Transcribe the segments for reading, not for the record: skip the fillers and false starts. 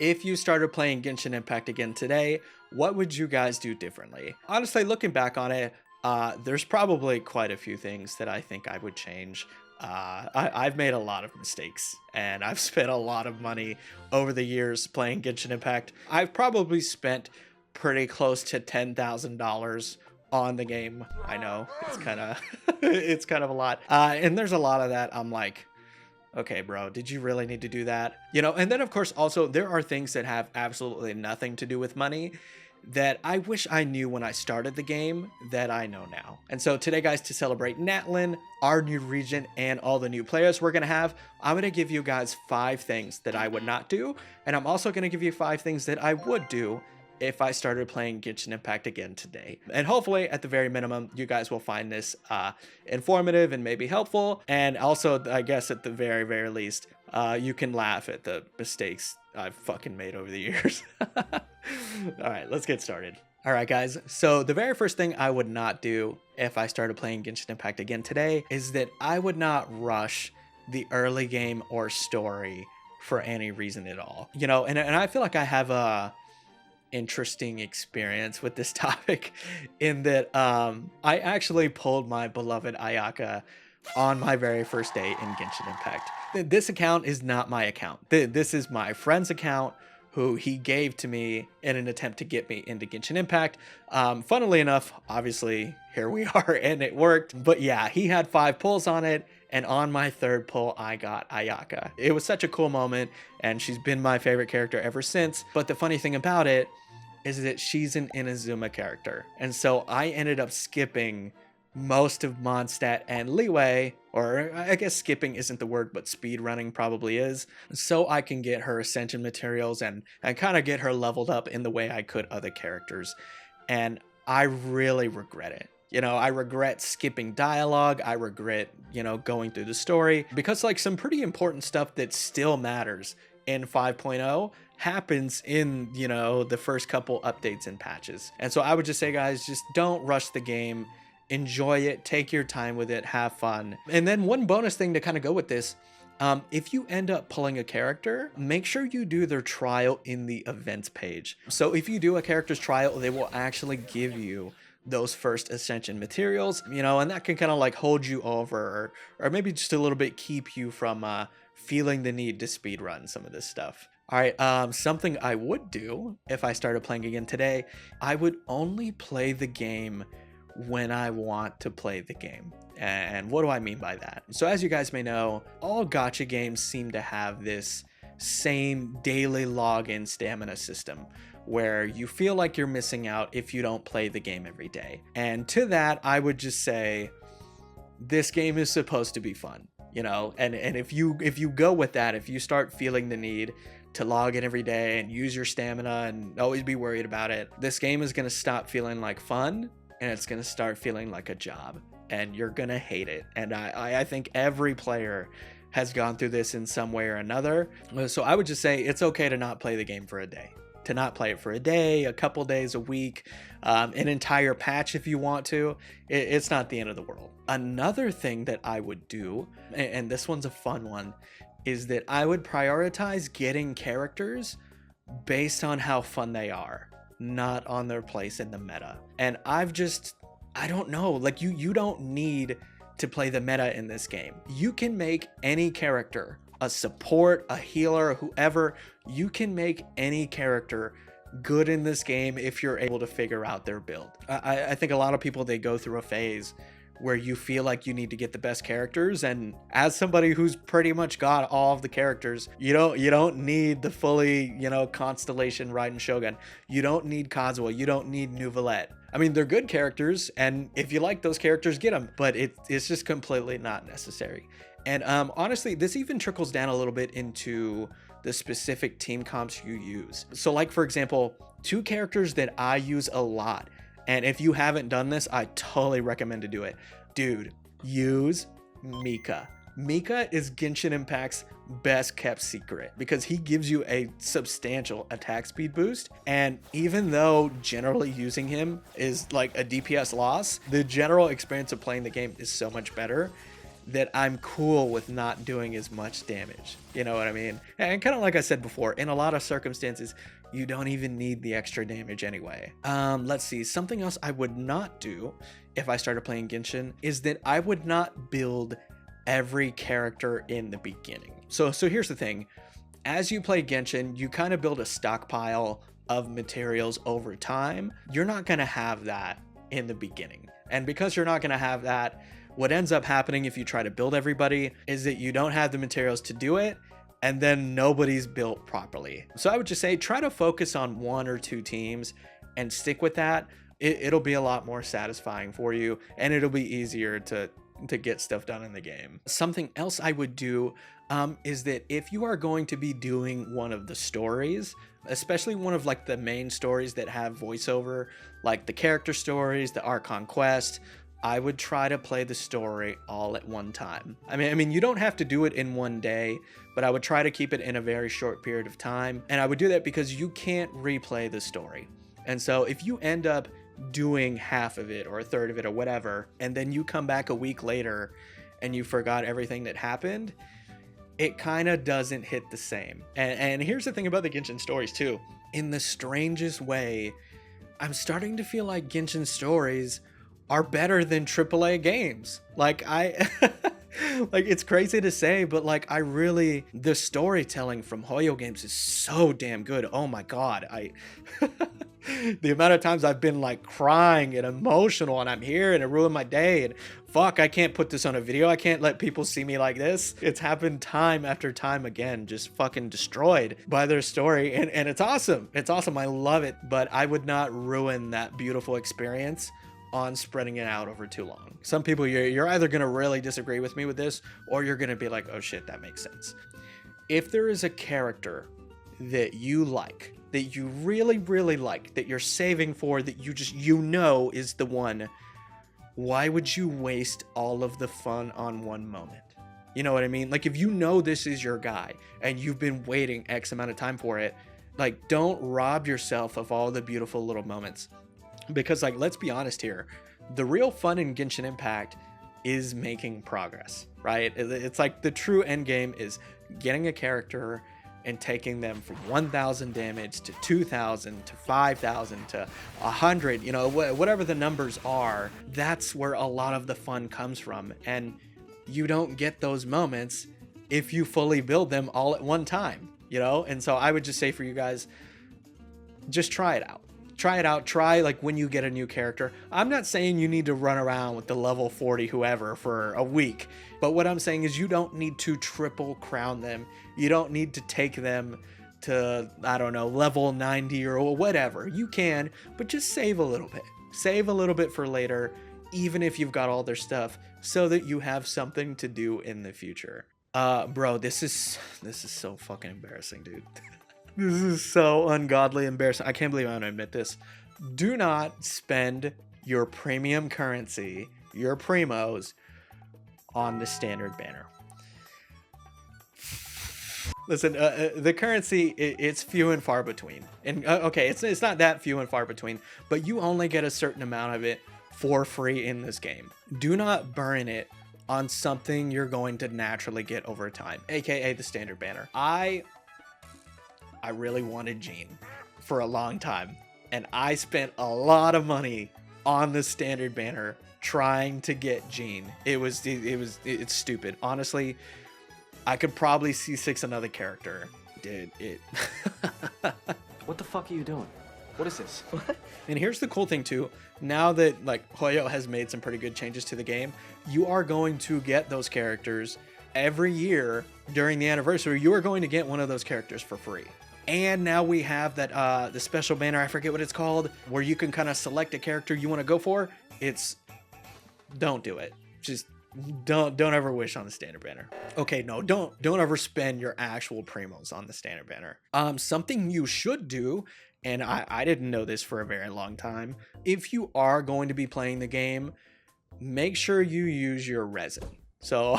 if you started playing Genshin Impact again today, what would you guys do differently? Honestly, looking back on it, there's probably quite a few things that I think I would change. I've made a lot of mistakes and I've spent a lot of money over the years playing Genshin Impact. I've probably spent pretty close to $10,000 on the game. I know it's kind of it's kind of a lot. And there's a lot of that I'm like, okay, bro, did you really need to do that? You know, and then of course also there are things that have absolutely nothing to do with money that I wish I knew when I started the game that I know now. And so today, guys, to celebrate Natlan, our new region, and all the new players we're gonna have, I'm gonna give you guys 5 things that I would not do, and I'm also gonna give you 5 things that I would do if I started playing Genshin Impact again today. And hopefully, at the very minimum, you guys will find this informative and maybe helpful. And also, I guess at the very, very least, you can laugh at the mistakes I've fucking made over the years. All right, let's get started. All right, guys. So the very first thing I would not do if I started playing Genshin Impact again today is that I would not rush the early game or story for any reason at all. You know, and I feel like I have a interesting experience with this topic in that I actually pulled my beloved Ayaka on my very first day in Genshin Impact. This account is not my account. This is my friend's account who he gave to me in an attempt to get me into Genshin Impact. Funnily enough, obviously, here we are and it worked. But yeah, he had 5 pulls on it. And on my 3rd pull, I got Ayaka. It was such a cool moment and she's been my favorite character ever since. But the funny thing about it is that she's an Inazuma character. And so I ended up skipping most of Mondstadt and Leeway, or I guess skipping isn't the word, but speed running probably is, so I can get her ascension materials and kind of get her leveled up in the way I could other characters. And I really regret it. You know, I regret skipping dialogue. I regret, you know, going through the story because like some pretty important stuff that still matters in 5.0 happens in, you know, the first couple updates and patches. And so I would just say, guys, just don't rush the game. Enjoy it, take your time with it, have fun. And then one bonus thing to kind of go with this, if you end up pulling a character, make sure you do their trial in the events page. So if you do a character's trial, they will actually give you those first ascension materials, you know, and that can kind of like hold you over or maybe just a little bit keep you from feeling the need to speed run some of this stuff. All right, something I would do if I started playing again today, I would only play the game when I want to play the game. And what do I mean by that? So as you guys may know, all gacha games seem to have this same daily login stamina system where you feel like you're missing out if you don't play the game every day. And to that, I would just say this game is supposed to be fun, you know? And if you go with that, if you start feeling the need to log in every day and use your stamina and always be worried about it, this game is going to stop feeling like fun and it's going to start feeling like a job and you're going to hate it. And I think every player has gone through this in some way or another. So I would just say it's okay to not play the game for a day, to not play it for a day, a couple days, a week, an entire patch if you want to. It's not the end of the world. Another thing that I would do, and this one's a fun one, is that I would prioritize getting characters based on how fun they are, not on their place in the meta. And I don't know, like you don't need to play the meta in this game. You can make any character, a support, a healer, whoever, you can make any character good in this game if you're able to figure out their build. I think a lot of people, they go through a phase where you feel like you need to get the best characters, and as somebody who's pretty much got all of the characters, you don't need the fully, you know, Constellation Raiden Shogun. You don't need Kazuha, you don't need Neuvillette. I mean, they're good characters, and if you like those characters, get them, but it's just completely not necessary. And honestly, this even trickles down a little bit into the specific team comps you use. So like, for example, 2 characters that I use a lot, and if you haven't done this, I totally recommend to do it. Dude, use Mika. Mika is Genshin Impact's best kept secret because he gives you a substantial attack speed boost. And even though generally using him is like a DPS loss, the general experience of playing the game is so much better. that I'm cool with not doing as much damage. You know what I mean? And kind of like I said before, in a lot of circumstances, you don't even need the extra damage anyway. Let's see, something else I would not do if I started playing Genshin is that I would not build every character in the beginning. So here's the thing. As you play Genshin, you kind of build a stockpile of materials over time. You're not going to have that in the beginning. And because you're not going to have that, what ends up happening if you try to build everybody is that you don't have the materials to do it, and then nobody's built properly. So I would just say try to focus on 1 or 2 teams and stick with that. It'll be a lot more satisfying for you, and it'll be easier to get stuff done in the game. Something else I would do is that if you are going to be doing one of the stories, especially one of like the main stories that have voiceover, like the character stories, the Archon quest, I would try to play the story all at one time. I mean, you don't have to do it in one day, but I would try to keep it in a very short period of time. And I would do that because you can't replay the story. And so if you end up doing half of it or a third of it or whatever, and then you come back a week later and you forgot everything that happened, it kind of doesn't hit the same. And here's the thing about the Genshin stories too. In the strangest way, I'm starting to feel like Genshin stories are better than AAA games. Like like it's crazy to say, but like the storytelling from 𝐂𝐻𝐼 games is so damn good. Oh my god, the amount of times I've been like crying and emotional and I'm here and it ruined my day and fuck, I can't put this on a video. I can't let people see me like this. It's happened time after time again, just fucking destroyed by their story. And it's awesome. It's awesome. I love it, but I would not ruin that beautiful experience on spreading it out over too long. Some people, you're either going to really disagree with me with this, or you're going to be like, oh shit, that makes sense. If there is a character that you like, that you really, really like, that you're saving for, that you know is the one, why would you waste all of the fun on one moment? You know what I mean? Like if you know this is your guy and you've been waiting X amount of time for it, like don't rob yourself of all the beautiful little moments. Because like, let's be honest here, the real fun in Genshin Impact is making progress, right? It's like the true end game is getting a character and taking them from 1,000 damage to 2,000 to 5,000 to 100, you know, whatever the numbers are. That's where a lot of the fun comes from. And you don't get those moments if you fully build them all at one time, you know? And so I would just say for you guys, just try it out. Try it out. Try like when you get a new character. I'm not saying you need to run around with the level 40 whoever for a week, but what I'm saying is you don't need to triple crown them. You don't need to take them to, I don't know, level 90 or whatever. You can, but just save a little bit. Save a little bit for later, even if you've got all their stuff, so that you have something to do in the future. Bro, this is so fucking embarrassing, dude. This is so ungodly embarrassing. I can't believe I'm gonna admit this. Do not spend your premium currency, your primos, on the standard banner. Listen, the currency, it's few and far between. And okay, it's not that few and far between, but you only get a certain amount of it for free in this game. Do not burn it on something you're going to naturally get over time, aka the standard banner. I really wanted Jean for a long time, and I spent a lot of money on the standard banner trying to get Jean. It's stupid. Honestly, I could probably C6 another character. Dude, What the fuck are you doing? What is this? And here's the cool thing too. Now that like 𝐂𝐻𝐼 has made some pretty good changes to the game, you are going to get those characters every year during the anniversary. You are going to get one of those characters for free. And now we have that the special banner, I forget what it's called, where you can kind of select a character you want to go for. Don't do it. Just don't ever wish on the standard banner. Okay, no, don't ever spend your actual primos on the standard banner. Something you should do, and I didn't know this for a very long time, if you are going to be playing the game, make sure you use your resin. So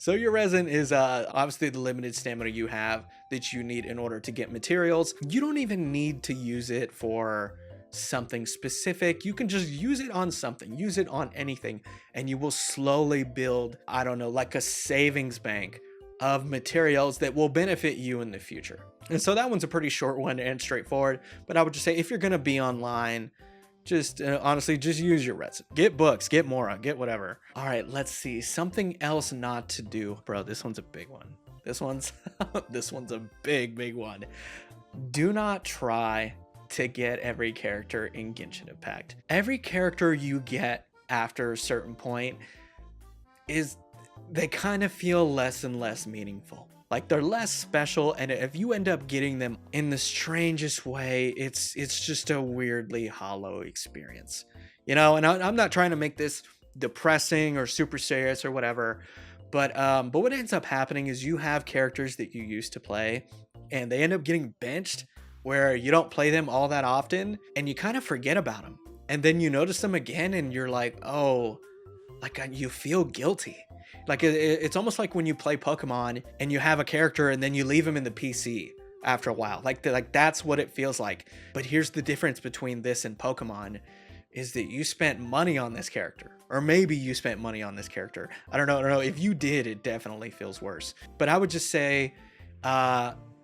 your resin is obviously the limited stamina you have that you need in order to get materials. You don't even need to use it for something specific. You can just use it on something, use it on anything, and you will slowly build, I don't know, like a savings bank of materials that will benefit you in the future. And so that one's a pretty short one and straightforward, but I would just say if you're going to be online, just honestly, just use your resin. Get books, get Mora, get whatever. All right, let's see. Something else not to do. Bro, this one's a big one. This one's a big one. Do not try to get every character in Genshin Impact. Every character you get after a certain point they kind of feel less and less meaningful. Like they're less special, and if you end up getting them in the strangest way, it's just a weirdly hollow experience, you know. And I'm not trying to make this depressing or super serious or whatever, but what ends up happening is you have characters that you used to play, and they end up getting benched where you don't play them all that often, and you kind of forget about them, and then you notice them again, and you're like, oh, like you feel guilty. Like it's almost like when you play Pokemon and you have a character and then you leave him in the PC after a while. Like that's what it feels like. But here's the difference between this and Pokemon is that you spent money on this character, or maybe you spent money on this character. I don't know. If you did, it definitely feels worse. But I would just say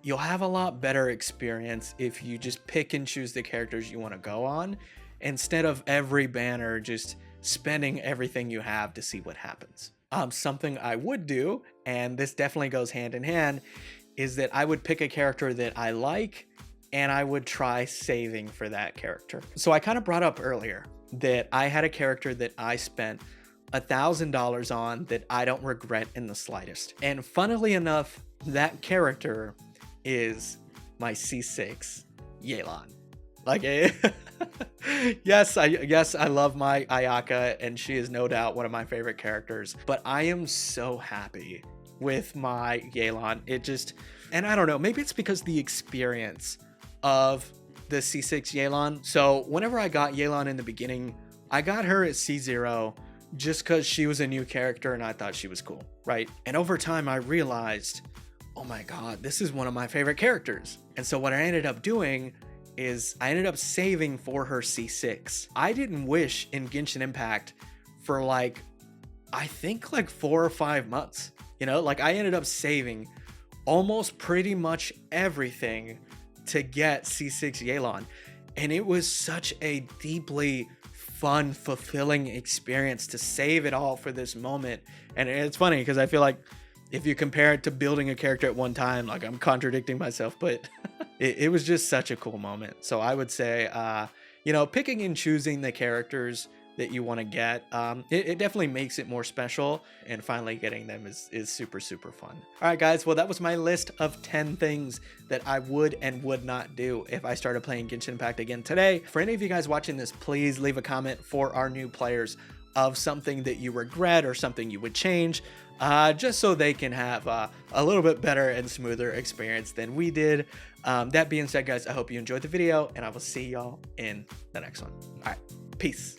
you'll have a lot better experience if you just pick and choose the characters you want to go on instead of every banner just spending everything you have to see what happens. Something I would do, and this definitely goes hand in hand, is that I would pick a character that I like and I would try saving for that character. So I kind of brought up earlier that I had a character that I spent $1,000 on that I don't regret in the slightest. And funnily enough, that character is my C6 𝐂𝐈𝐓𝐇. Like, yes, I love my 𝐂𝐈𝐓𝐇, and she is no doubt one of my favorite characters, but I am so happy with my 𝐂𝐈𝐓𝐇. And I don't know, maybe it's because the experience of the C6 𝐂𝐈𝐓𝐇. So whenever I got 𝐂𝐈𝐓𝐇 in the beginning, I got her at C0 just because she was a new character and I thought she was cool, right? And over time I realized, oh my god, this is one of my favorite characters. And so what I ended up doing is I ended up saving for her C6. I didn't wish in Genshin Impact for like, I think like 4 or 5 months, you know, like I ended up saving almost pretty much everything to get C6 𝐂𝐈𝐓𝐇. And it was such a deeply fun, fulfilling experience to save it all for this moment. And it's funny because I feel like if you compare it to building a character at one time, like I'm contradicting myself, but it was just such a cool moment. So I would say, you know, picking and choosing the characters that you want to get, it definitely makes it more special, and finally getting them is super fun. All right, guys, well, that was my list of 10 things that I would and would not do if I started playing Genshin Impact again today. For any of you guys watching this, please leave a comment for our new players of something that you regret or something you would change, just so they can have a little bit better and smoother experience than we did. That being said, guys, I hope you enjoyed the video, and I will see y'all in the next one. All right, peace.